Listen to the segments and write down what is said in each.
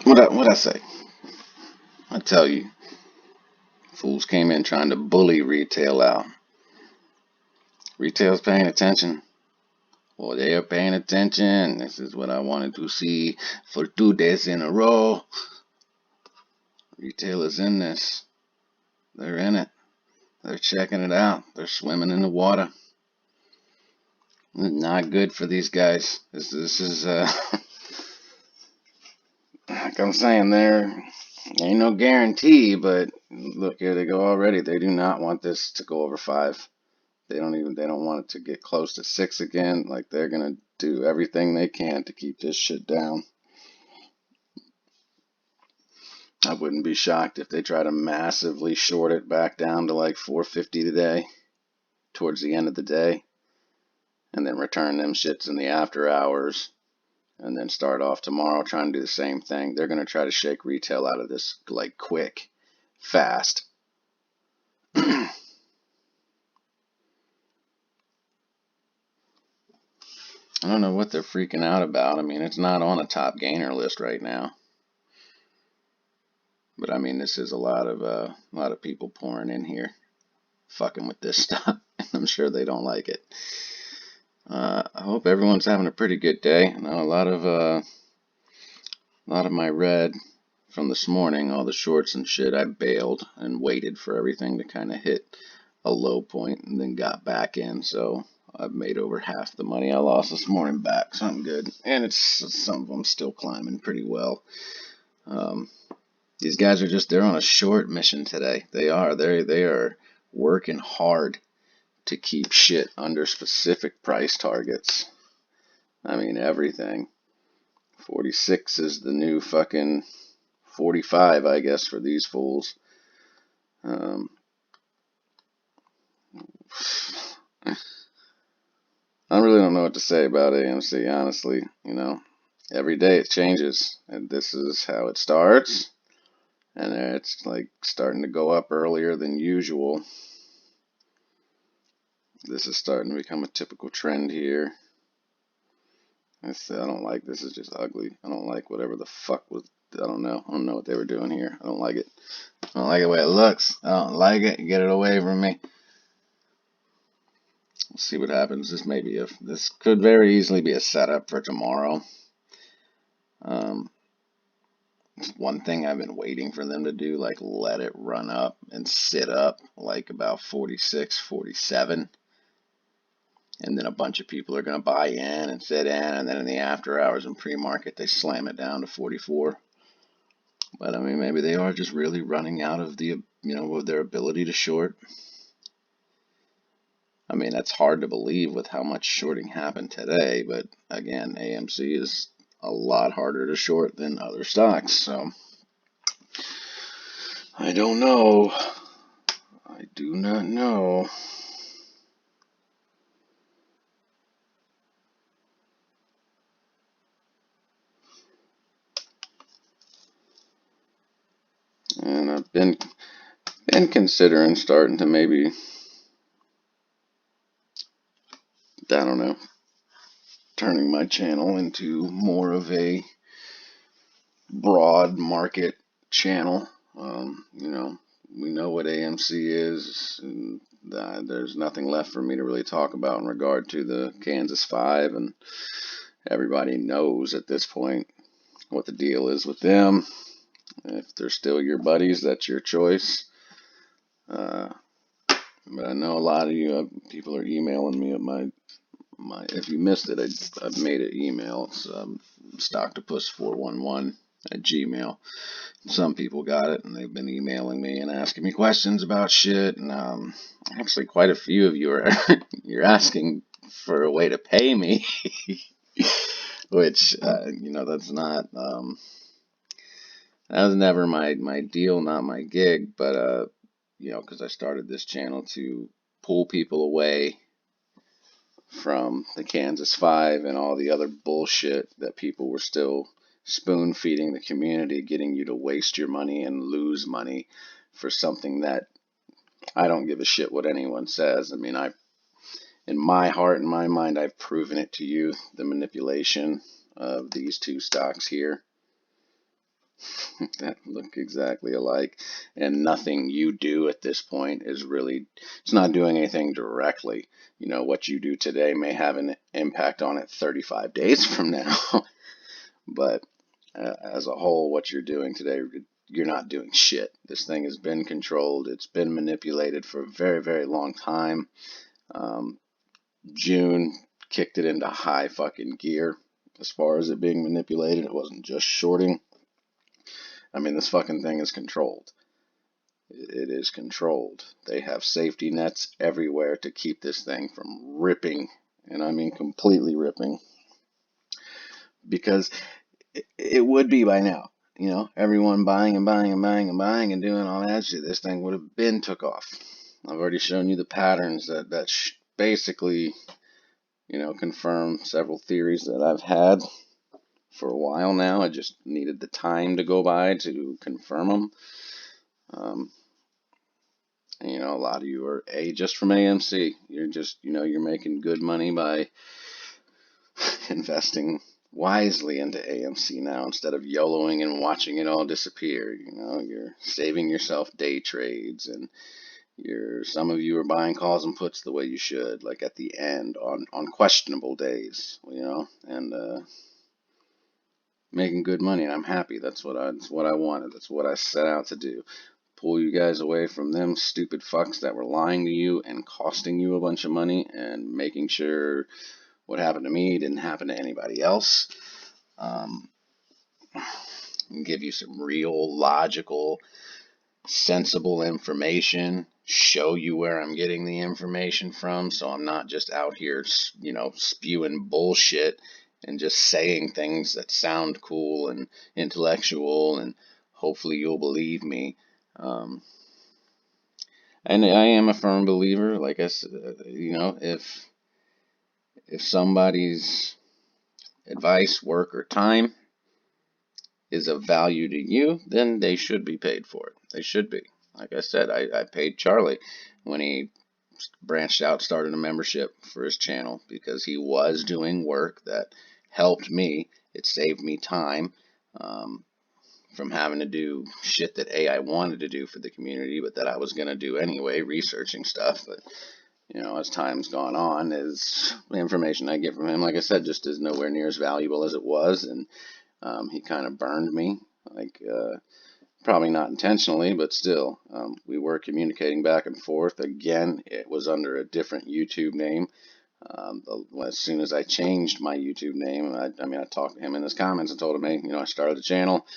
What I say? I tell you, fools came in trying to bully retail out. Retail's paying attention. Well, they are paying attention. This is what I wanted to see for 2 days in a row. Retail is in this. They're in it. They're checking it out. They're swimming in the water. Not good for these guys. This is like I'm saying, there ain't no guarantee, but look, here they go already. They do not want this to go over 5. They don't want it to get close to 6 again. Like, they're gonna do everything they can to keep this shit down. I wouldn't be shocked if they try to massively short it back down to like 450 today, towards the end of the day, and then return them shits in the after hours, and then start off tomorrow trying to do the same thing. They're gonna try to shake retail out of this like quick, fast. I don't know what they're freaking out about. I mean, it's not on a top gainer list right now. But I mean, this is a lot of people pouring in here, fucking with this stuff. I'm sure they don't like it. I hope everyone's having a pretty good day. I know a lot of my red from this morning, all the shorts and shit, I bailed and waited for everything to kind of hit a low point and then got back in. So I've made over half the money I lost this morning back. So I'm good. And it's some of them still climbing pretty well. These guys they're on a short mission today. They are working hard to keep shit under specific price targets. I mean, everything. 46 is the new fucking 45, I guess, for these fools. I really don't know what to say about AMC, honestly. Every day it changes, and this is how it starts, and it's like starting to go up earlier than usual. This is starting to become a typical trend here. I don't like this. Is just ugly. I don't like whatever the fuck was. I don't know. I don't know what they were doing here. I don't like it. I don't like the way it looks. I don't like it. Get it away from me. We'll see what happens. This could very easily be a setup for tomorrow. One thing I've been waiting for them to do, like let it run up and sit up like about 46, 47. And then a bunch of people are going to buy in and sit in, and then in the after hours and pre-market, they slam it down to 44. But I mean, maybe they are just really running out of their ability to short. I mean, that's hard to believe with how much shorting happened today, but again, AMC is a lot harder to short than other stocks, so I don't know. I do not know. And I've been considering starting to maybe, I don't know, turning my channel into more of a broad market channel. We know what AMC is, and there's nothing left for me to really talk about in regard to the Kansas 5, and everybody knows at this point what the deal is with them. If they're still your buddies, that's your choice. But I know a lot of you people are emailing me at my if you missed it, I've made an email. It's stocktopus411 at Gmail. Some people got it, and they've been emailing me and asking me questions about shit. And actually, quite a few of you are you're asking for a way to pay me, which that's not that was never my deal, not my gig. But because I started this channel to pull people away from the Kansas 5 and all the other bullshit that people were still spoon feeding the community, getting you to waste your money and lose money for something that I don't give a shit what anyone says. I mean, in my heart and my mind, I've proven it to you, the manipulation of these two stocks here. that look exactly alike, and nothing you do at this point is really, it's not doing anything directly. What you do today may have an impact on it 35 days from now, but as a whole, what you're doing today, you're not doing shit. This thing has been controlled. It's been manipulated for a very, very long time. Um, June kicked it into high fucking gear as far as it being manipulated. It wasn't just shorting. I mean, this fucking thing is controlled. It is controlled. They have safety nets everywhere to keep this thing from ripping, and I mean completely ripping, because it would be by now. Everyone buying and buying and buying and buying and doing all that shit. This thing would have been took off. I've already shown you the patterns that basically, confirm several theories that I've had for a while now. I just needed the time to go by to confirm them. Um, a lot of you are just from AMC. You're just, you're making good money by investing wisely into AMC now instead of YOLOing and watching it all disappear. You're saving yourself day trades, and some of you are buying calls and puts the way you should, like at the end on questionable days, and making good money. And I'm happy. That's what I wanted. That's what I set out to do. Pull you guys away from them stupid fucks that were lying to you and costing you a bunch of money, and making sure what happened to me didn't happen to anybody else. Um, give you some real, logical, sensible information, show you where I'm getting the information from, so I'm not just out here, spewing bullshit and just saying things that sound cool and intellectual, and hopefully you'll believe me. And I am a firm believer, like I said, if somebody's advice, work, or time is of value to you, then they should be paid for it. They should be. Like I said, I paid Charlie when he branched out, started a membership for his channel, because he was doing work that helped me. It saved me time from having to do shit that I wanted to do for the community, but that I was going to do anyway, researching stuff. But as time's gone on, is the information I get from him, like I said, just is nowhere near as valuable as it was, and he kind of burned me, like probably not intentionally, but still, we were communicating back and forth. Again, it was under a different YouTube name. As soon as I changed my YouTube name, I talked to him in his comments and told him, hey, I started the channel.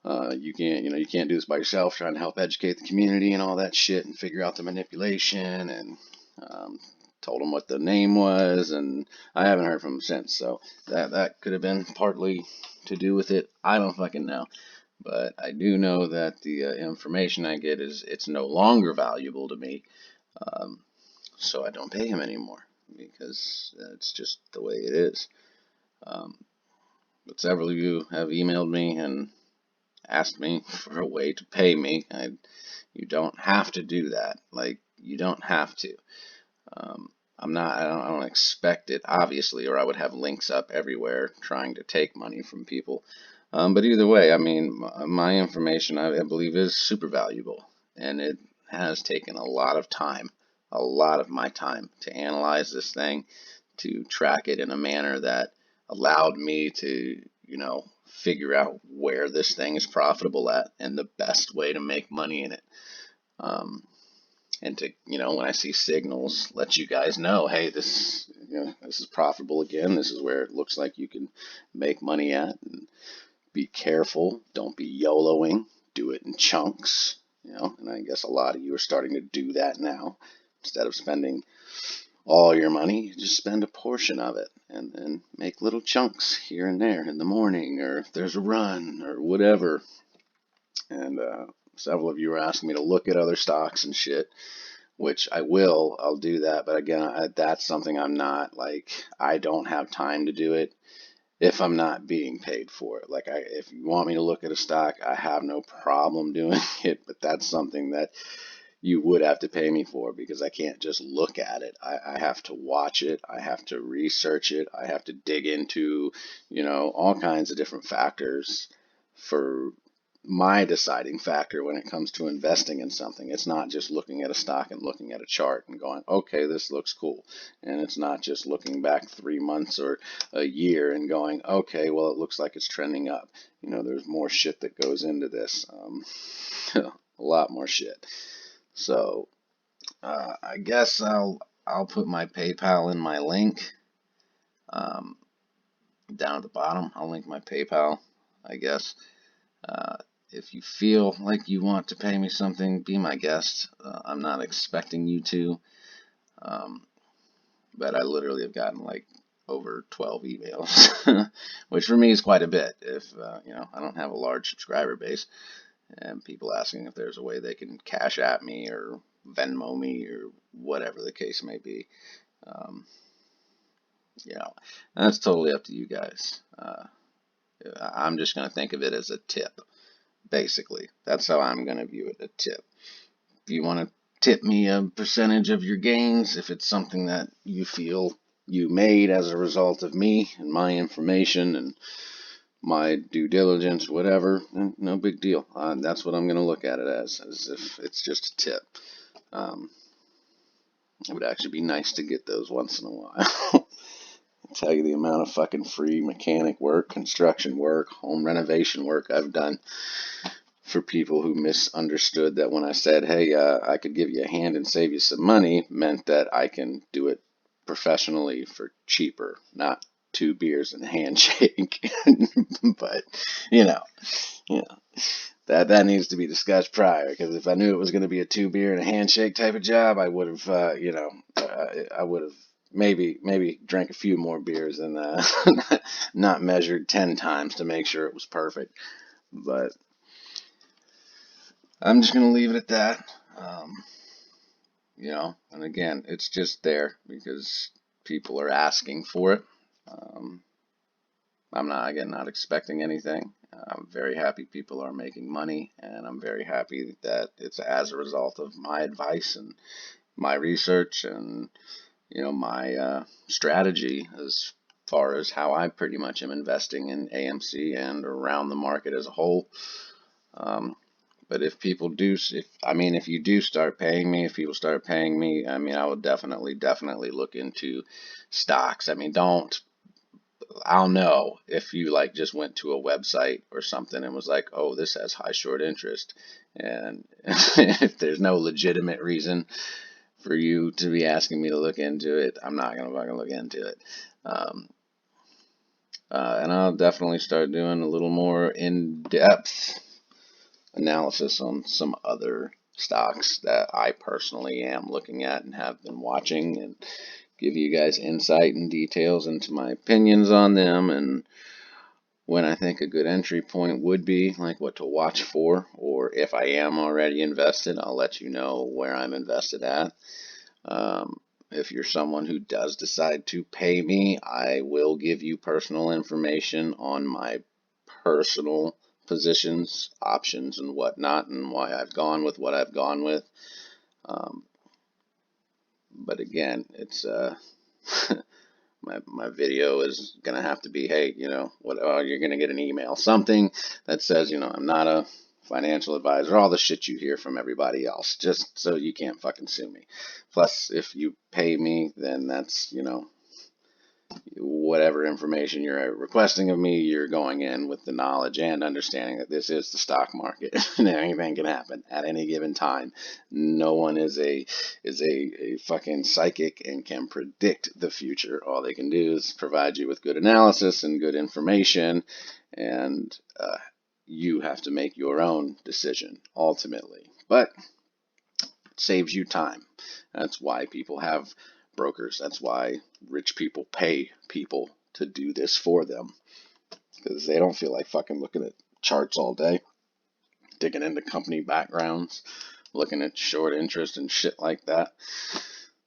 You can't do this by yourself, trying to help educate the community and all that shit and figure out the manipulation, and told him what the name was, and I haven't heard from him since. So that could have been partly to do with it. I don't fucking know. But I do know that the information I get it's no longer valuable to me, so I don't pay him anymore, because it's just the way it is. Um, but several of you have emailed me and asked me for a way to pay me. You don't have to do that. Like, you don't have to. Um, I don't expect it, obviously, or I would have links up everywhere trying to take money from people. But either way, I mean, my information, I believe, is super valuable, and it has taken a lot of time, a lot of my time, to analyze this thing, to track it in a manner that allowed me to, figure out where this thing is profitable at and the best way to make money in it. Um, and to, when I see signals, let you guys know, hey, this is profitable again. This is where it looks like you can make money at. And be careful. Don't be YOLOing. Do it in chunks. And I guess a lot of you are starting to do that now. Instead of spending all your money, you just spend a portion of it, and then make little chunks here and there in the morning, or if there's a run or whatever. And several of you are asking me to look at other stocks and shit, which I will. I'll do that. But again, that's something I'm not, like, I don't have time to do it if I'm not being paid for it. Like, if you want me to look at a stock, I have no problem doing it, but that's something that you would have to pay me for, because I can't just look at it. I have to watch it. I have to research it. I have to dig into, all kinds of different factors for my deciding factor when it comes to investing in something. It's not just looking at a stock and looking at a chart and going, okay, this looks cool. And it's not just looking back 3 months or a year and going, okay, well, it looks like it's trending up. There's more shit that goes into this. A lot more shit. So I guess I'll put my PayPal in my link. Um, Down at the bottom, I'll link my PayPal, I guess. If you feel like you want to pay me something, be my guest. I'm not expecting you to, but I literally have gotten like over 12 emails, which for me is quite a bit. If I don't have a large subscriber base, and people asking if there's a way they can cash at me or Venmo me or whatever the case may be. Um, that's totally up to you guys. I'm just going to think of it as a tip. Basically, that's how I'm going to view it, a tip. If you want to tip me a percentage of your gains, if it's something that you feel you made as a result of me and my information and my due diligence, whatever, no big deal. That's what I'm going to look at it as if it's just a tip. It would actually be nice to get those once in a while. I'll tell you the amount of fucking free mechanic work, construction work, home renovation work I've done for people who misunderstood that when I said, hey, I could give you a hand and save you some money, meant that I can do it professionally for cheaper, not 2 beers and a handshake. But, you know, that needs to be discussed prior, because if I knew it was going to be a 2 beer and a handshake type of job, I would have, I would have maybe drank a few more beers and not measured 10 times to make sure it was perfect. But I'm just going to leave it at that. And again, it's just there because people are asking for it. I'm not expecting anything. I'm very happy people are making money, and I'm very happy that it's as a result of my advice and my research and my strategy as far as how I pretty much am investing in AMC and around the market as a whole. But if people do, if you do start paying me, if people start paying me, I will definitely look into stocks. I'll know if you like just went to a website or something and was like, oh, this has high short interest. And if there's no legitimate reason for you to be asking me to look into it, I'm not going to fucking look into it. And I'll definitely start doing a little more in-depth analysis on some other stocks that I personally am looking at and have been watching, and give you guys insight and details into my opinions on them and when I think a good entry point would be, like what to watch for, or if I am already invested, I'll let you know where I'm invested at. If you're someone who does decide to pay me, I will give you personal information on my personal positions, options, and whatnot, and why I've gone with what I've gone with. But again, it's my video is gonna have to be, hey, you're gonna get an email, something that says, I'm not a financial advisor, all the shit you hear from everybody else, just so you can't fucking sue me. Plus, if you pay me, then that's, whatever information you're requesting of me, you're going in with the knowledge and understanding that this is the stock market and anything can happen at any given time. No one is a fucking psychic and can predict the future. All they can do is provide you with good analysis and good information, and you have to make your own decision ultimately. But it saves you time. That's why people have brokers. That's why rich people pay people to do this for them, because they don't feel like fucking looking at charts all day, digging into company backgrounds, looking at short interest and shit like that.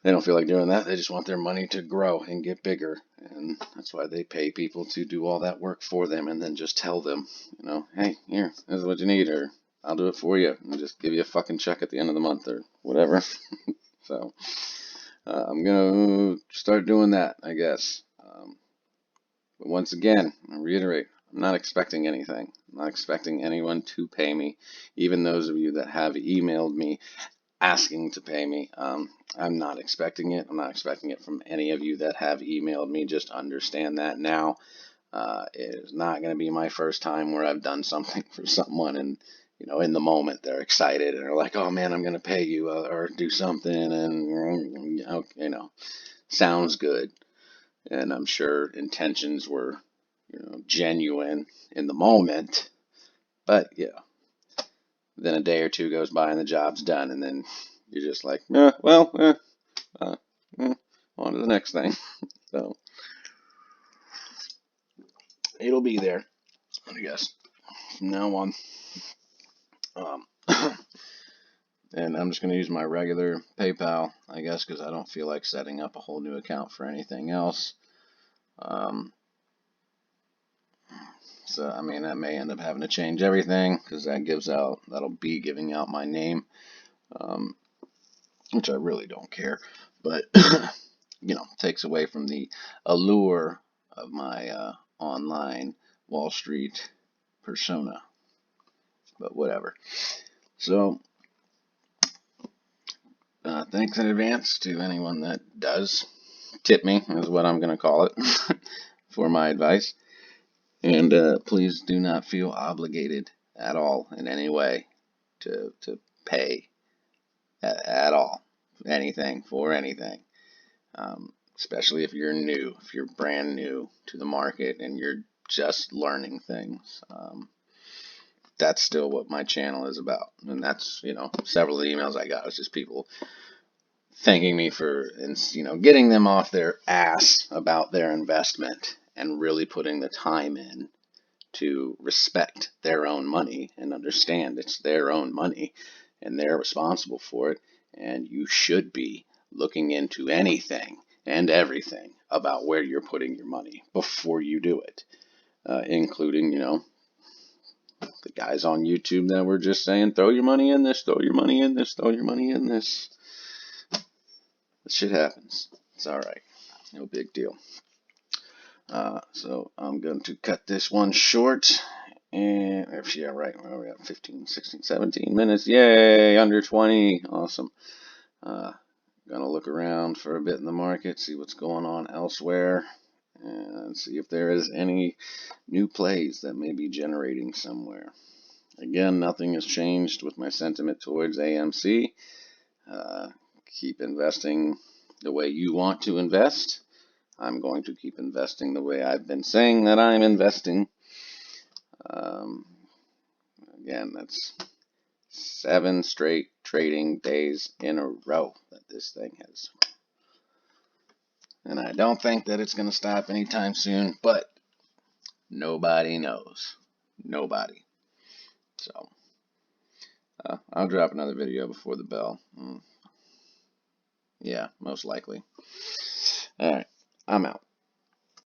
They don't feel like doing that. They just want their money to grow and get bigger, and that's why they pay people to do all that work for them and then just tell them, hey, here, this is what you need, or I'll do it for you, and just give you a fucking check at the end of the month or whatever. So I'm going to start doing that, I guess. But once again, I reiterate, I'm not expecting anything. I'm not expecting anyone to pay me. Even those of you that have emailed me asking to pay me, I'm not expecting it. I'm not expecting it from any of you that have emailed me. Just understand that now. It is not going to be my first time where I've done something for someone and, in the moment they're excited and they're like, oh man, I'm going to pay you or do something and, sounds good. And I'm sure intentions were, genuine in the moment. But yeah, then a day or two goes by and the job's done, and then you're just like, uh, on to the next thing. So it'll be there, I guess, from now on. Um, and I'm just going to use my regular PayPal, I guess, because I don't feel like setting up a whole new account for anything else. Um, so, I mean, that may end up having to change everything because that'll be giving out my name, um, which I really don't care. But, takes away from the allure of my online Wall Street persona. But whatever. So, thanks in advance to anyone that does tip me, is what I'm going to call it, for my advice. And please do not feel obligated at all in any way to pay at all anything for anything. Especially if you're new, if you're brand new to the market and you're just learning things. That's still what my channel is about. And that's, several of the emails I got was just people thanking me for, getting them off their ass about their investment and really putting the time in to respect their own money and understand it's their own money and they're responsible for it. And you should be looking into anything and everything about where you're putting your money before you do it, including, the guys on YouTube that were just saying, throw your money in this, throw your money in this, throw your money in this. That shit happens. It's all right. No big deal. So I'm going to cut this one short. And yeah, right. We're at 15, 16, 17 minutes. Yay, under 20. Awesome. Gonna look around for a bit in the market, see what's going on elsewhere, and see if there is any new plays that may be generating somewhere. Again, nothing has changed with my sentiment towards AMC. Keep investing the way you want to invest. I'm going to keep investing the way I've been saying that I'm investing. Um, Again, that's 7 straight trading days in a row that this thing has. And I don't think that it's going to stop anytime soon, but nobody knows. Nobody. So, I'll drop another video before the bell. Yeah, most likely. All right, I'm out.